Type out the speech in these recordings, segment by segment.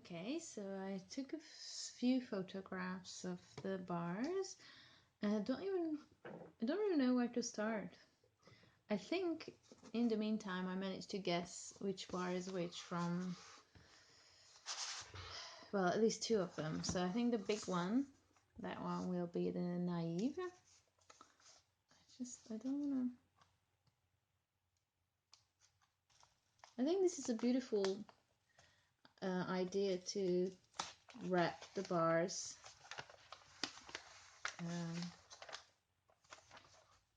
Okay, so I took a few photographs of the bars, and I don't really know where to start. I think in the meantime I managed to guess which bar is which from, well, at least two of them. So I think the big one, that one will be the Naive. I don't wanna. I think this is a beautiful idea to wrap the bars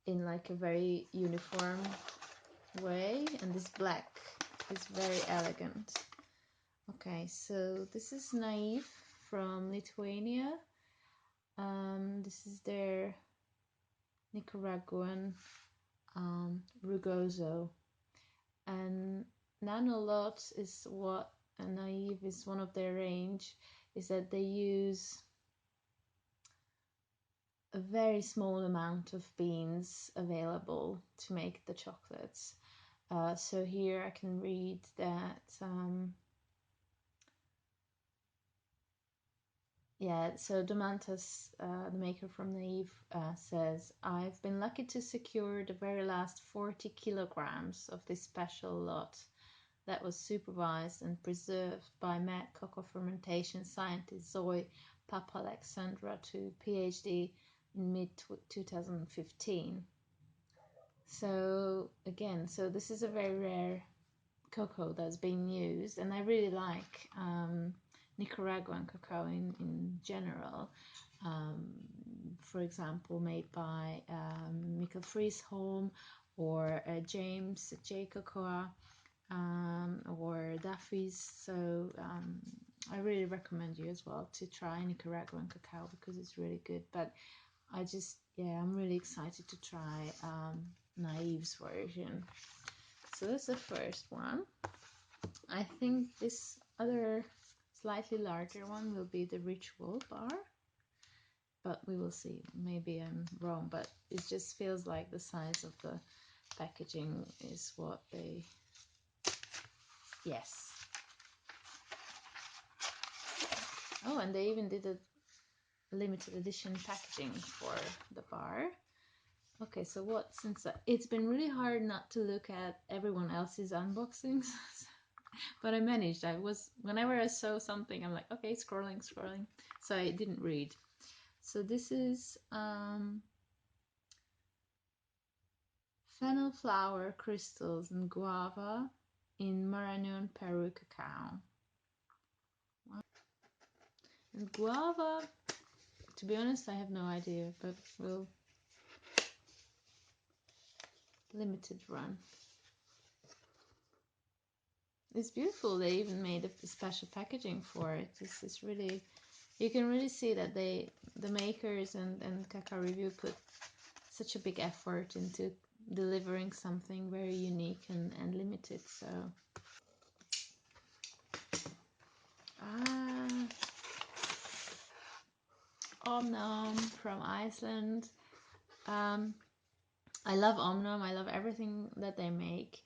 in like a very uniform way, and this black is very elegant. Okay, so this is Naive from Lithuania. This is their Nicaraguan Rugoso, and Nanolot is what Naive is one of their range, is that they use a very small amount of beans available to make the chocolates. So here I can read that yeah, so Domantas, the maker from Naive, says, I've been lucky to secure the very last 40 kilograms of this special lot that was supervised and preserved by mad cocoa fermentation scientist Zoe Papalexandra to PhD in mid-2015. So again, so this is a very rare cocoa that's being used, and I really like Nicaraguan cacao in general. For example, made by Mikkel Friesholm or James J. Cocoa or Daffy's. So I really recommend you as well to try Nicaraguan cacao because it's really good. But I'm really excited to try Naive's version. So that's the first one. I think this other slightly larger one will be the Ritual bar, but we will see. Maybe I'm wrong, but it just feels like the size of the packaging is what they... Yes. Oh, and they even did a limited edition packaging for the bar. Okay, so what, since it's been really hard not to look at everyone else's unboxings, but I managed. Whenever I saw something, I'm like, okay, scrolling. So I didn't read. So this is fennel flower crystals and guava in Marou, Peru cacao. And guava, to be honest, I have no idea, but we'll limited run. It's beautiful. They even made a special packaging for it. This is really, you can really see that the makers and Cacao Review put such a big effort into delivering something very unique and limited. So Omnom from Iceland. I love Omnom. I love everything that they make.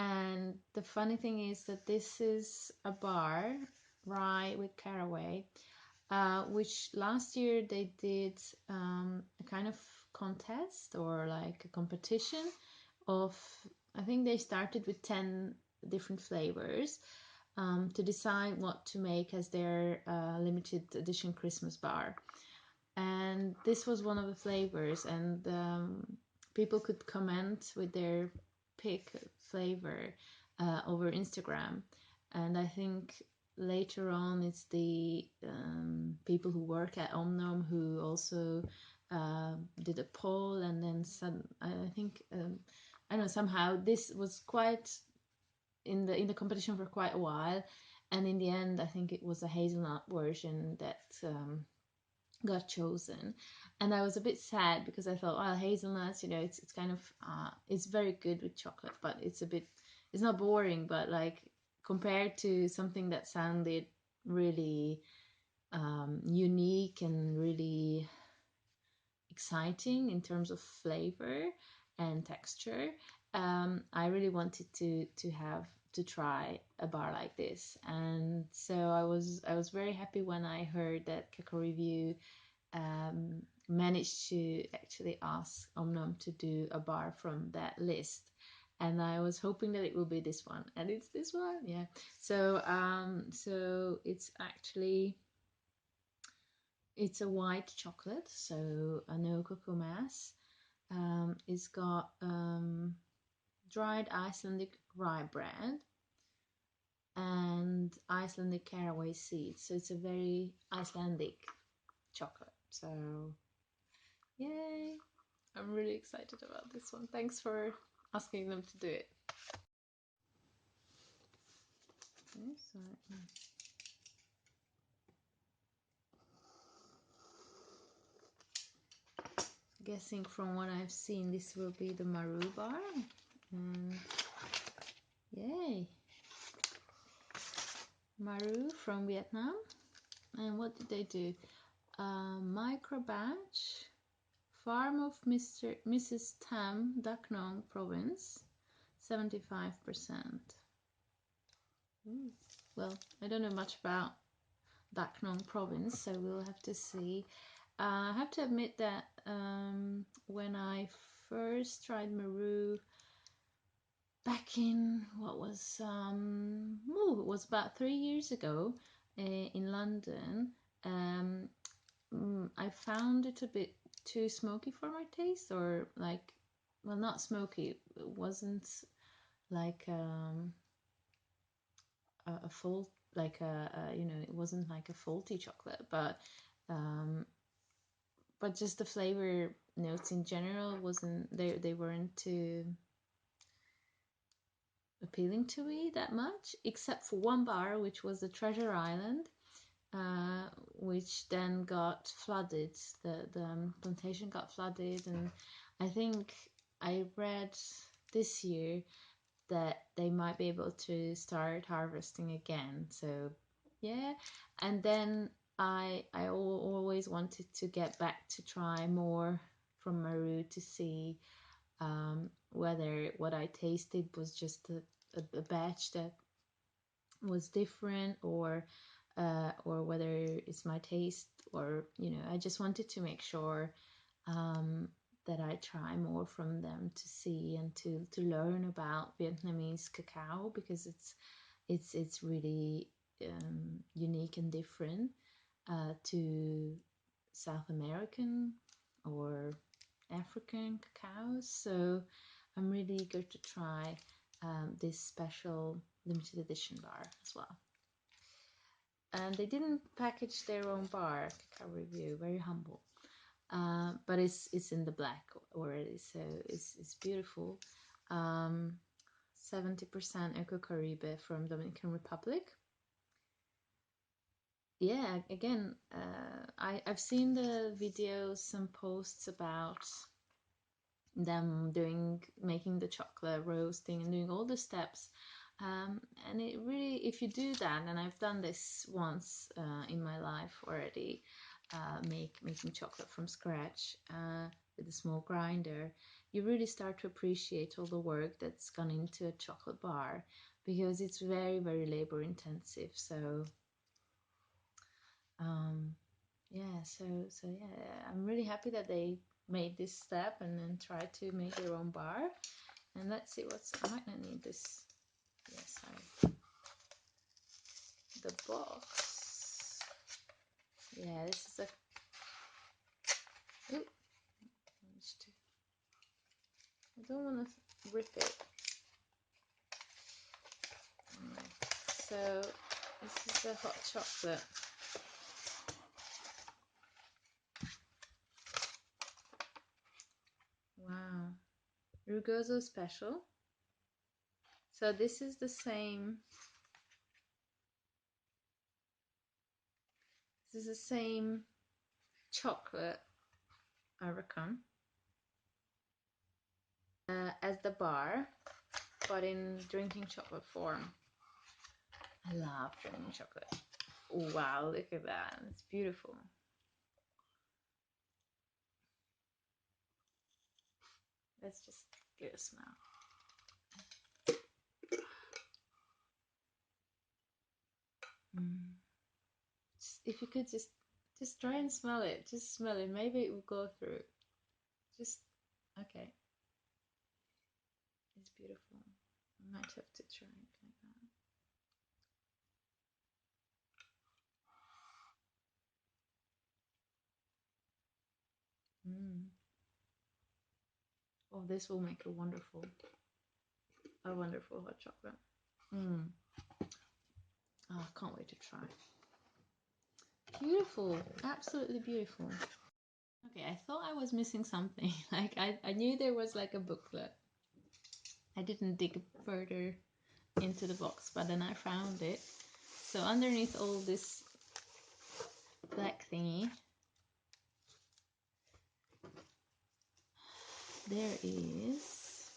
And the funny thing is that this is a bar, rye with caraway, which last year they did a kind of contest or like a competition of, I think they started with 10 different flavors to decide what to make as their limited edition Christmas bar. And this was one of the flavors, and people could comment with their pick flavor over Instagram. And I think later on it's the people who work at Omnom who also did a poll, and then I think I don't know, somehow this was quite in the competition for quite a while, and in the end I think it was a hazelnut version that got chosen. And I was a bit sad because I thought, well, hazelnuts, you know, it's kind of it's very good with chocolate, but it's not boring, but like compared to something that sounded really unique and really exciting in terms of flavor and texture, I really wanted to have to try a bar like this. And so I was very happy when I heard that Cacao Review managed to actually ask Omnom to do a bar from that list. And I was hoping that it will be this one, and it's this one. Yeah. So it's actually, it's a white chocolate, so a no cocoa mass. It's got dried Icelandic rye bread and Icelandic caraway seeds. So it's a very Icelandic chocolate. So yay! I'm really excited about this one. Thanks for asking them to do it. Okay, so guessing from what I've seen, this will be the Marou bar. And yay! Marou from Vietnam. And what did they do? Micro batch, farm of Mrs. Tam, Dak Nong province, 75%. Well, I don't know much about Dak Nong province, so we'll have to see. I have to admit that when I first tried Marou back in, what was, it was about 3 years ago in London, I found it a bit too smoky for my taste, or like, well, not smoky, it wasn't like a full, like you know, it wasn't like a faulty chocolate, but just the flavor notes in general wasn't, they weren't too appealing to me that much, except for one bar, which was the Treasure Island, which then got flooded. The plantation got flooded, and I think I read this year that they might be able to start harvesting again. So yeah, and then I always wanted to get back to try more from Marou to see whether what I tasted was just a batch that was different, or whether it's my taste, or you know, I just wanted to make sure that I try more from them to see and to learn about Vietnamese cacao, because it's really unique and different to South American or African cacaos. So I'm really eager to try this special limited edition bar as well. And they didn't package their own bar, Cacao Review, very humble. But it's in the black already, so it's beautiful. 70% Eco Caribe from Dominican Republic. Yeah, again, I've seen the videos, some posts about them making the chocolate, roasting, and doing all the steps. And it really, if you do that, and I've done this once in my life already, making chocolate from scratch with a small grinder, you really start to appreciate all the work that's gone into a chocolate bar, because it's very, very labor intensive. So yeah, so yeah, I'm really happy that they made this step and then tried to make their own bar. And let's see I might not need this. Yes, the box. Yeah, this is ooh, I don't want to rip it. So this is the hot chocolate. Wow, Rugoso Special. So this is the same. This is the same chocolate, I reckon, as the bar, but in drinking chocolate form. I love drinking chocolate. Wow, look at that. It's beautiful. Let's just give it a smell. if you could just try and smell it. Just smell it. Maybe it will go through. Just okay. It's beautiful. I might have to try it like that. Oh, this will make a wonderful hot chocolate. Oh, I can't wait to try. Beautiful, absolutely beautiful. Okay, I thought I was missing something. Like I knew there was like a booklet. I didn't dig further into the box, but then I found it. So underneath all this black thingy, there is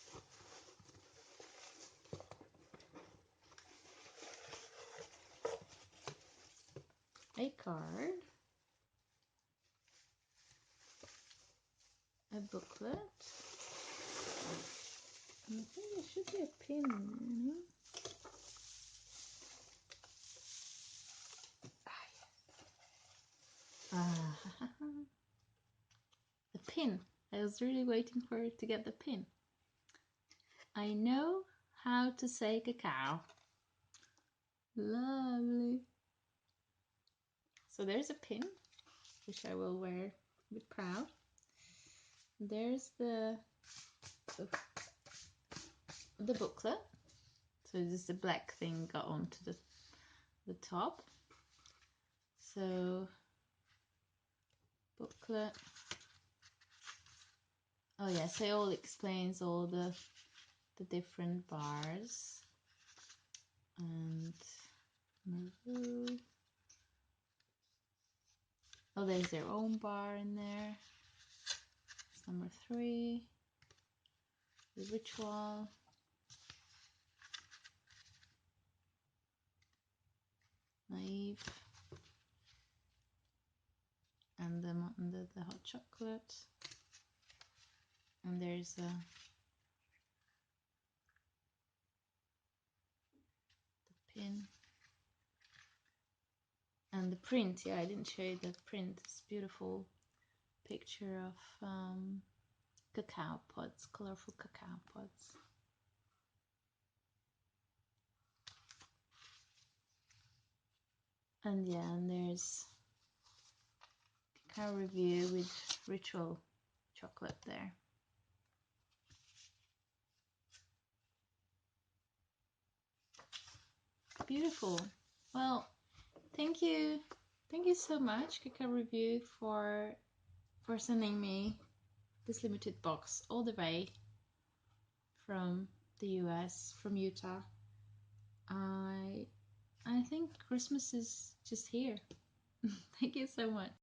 a card, a booklet, and I think there should be a pin there, no? Ah, the pin. I was really waiting for it to get the pin. I know how to say cacao. Lovely. So there's a pin, which I will wear with proud. There's the booklet. So this is the black thing got onto the top. So booklet. Oh yeah, so it all explains all the different bars. And Marou. Oh, there's their own bar in there. It's number 3. The ritual. Naive. And the hot chocolate. And there's the pin. And the print, yeah, I didn't show you the print. It's beautiful picture of cacao pods, colorful cacao pods. And yeah, and there's cacao review with ritual chocolate there. Beautiful. Well, thank you so much, Cacao Review, for sending me this limited box all the way from the US, from Utah. I think Christmas is just here. Thank you so much.